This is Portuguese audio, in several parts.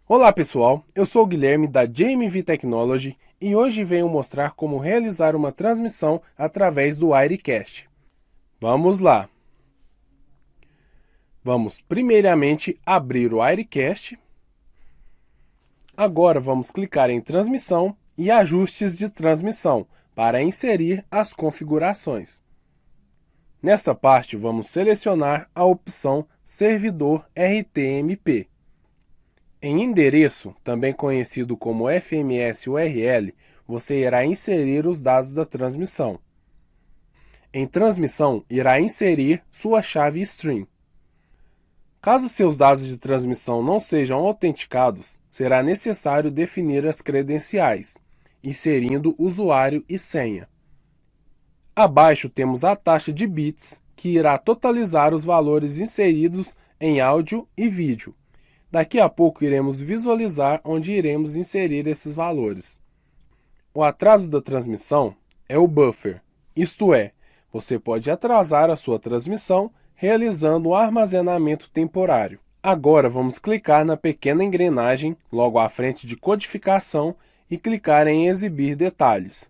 Olá pessoal, eu sou o Guilherme da JMV Technology e hoje venho mostrar como realizar uma transmissão através do Wirecast. Vamos lá! Vamos primeiramente abrir o Wirecast. Agora vamos clicar em Transmissão e Ajustes de Transmissão para inserir as configurações. Nesta parte vamos selecionar a opção Servidor RTMP. Em endereço, também conhecido como FMS URL, você irá inserir os dados da transmissão. Em transmissão, irá inserir sua chave string. Caso seus dados de transmissão não sejam autenticados, será necessário definir as credenciais, inserindo usuário e senha. Abaixo temos a taxa de bits, que irá totalizar os valores inseridos em áudio e vídeo. Daqui a pouco iremos visualizar onde iremos inserir esses valores. O atraso da transmissão é o buffer, isto é, você pode atrasar a sua transmissão realizando um armazenamento temporário. Agora vamos clicar na pequena engrenagem logo à frente de codificação e clicar em exibir detalhes.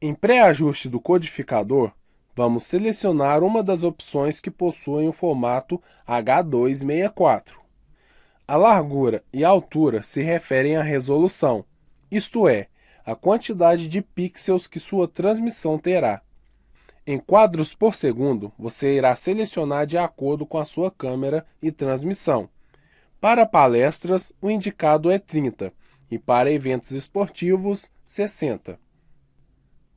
Em pré-ajuste do codificador, vamos selecionar uma das opções que possuem o formato H264. A largura e a altura se referem à resolução, isto é, a quantidade de pixels que sua transmissão terá. Em quadros por segundo, você irá selecionar de acordo com a sua câmera e transmissão. Para palestras, o indicado é 30 e para eventos esportivos, 60.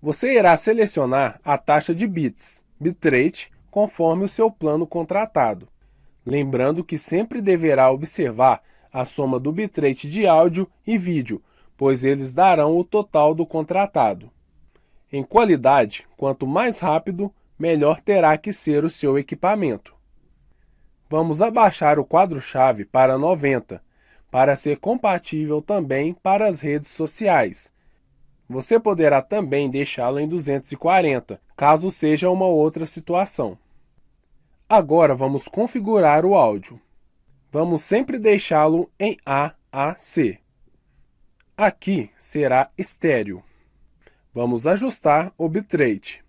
Você irá selecionar a taxa de bits, bitrate, conforme o seu plano contratado. Lembrando que sempre deverá observar a soma do bitrate de áudio e vídeo, pois eles darão o total do contratado. Em qualidade, quanto mais rápido, melhor terá que ser o seu equipamento. Vamos abaixar o quadro-chave para 90, para ser compatível também para as redes sociais. Você poderá também deixá-lo em 240, caso seja uma outra situação. Agora vamos configurar o áudio. Vamos sempre deixá-lo em AAC. Aqui será estéreo. Vamos ajustar o bitrate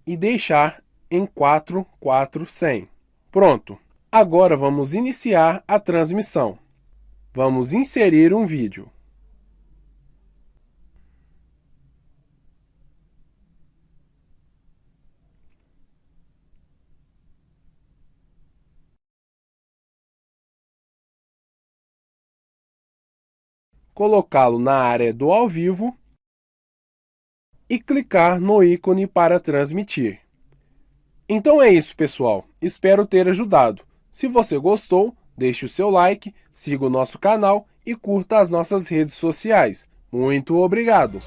e deixar em 4400. Pronto! Agora vamos iniciar a transmissão. Vamos inserir um vídeo. Colocá-lo na área do ao vivo e clicar no ícone para transmitir. Então é isso, pessoal. Espero ter ajudado. Se você gostou, deixe o seu like, siga o nosso canal e curta as nossas redes sociais. Muito obrigado!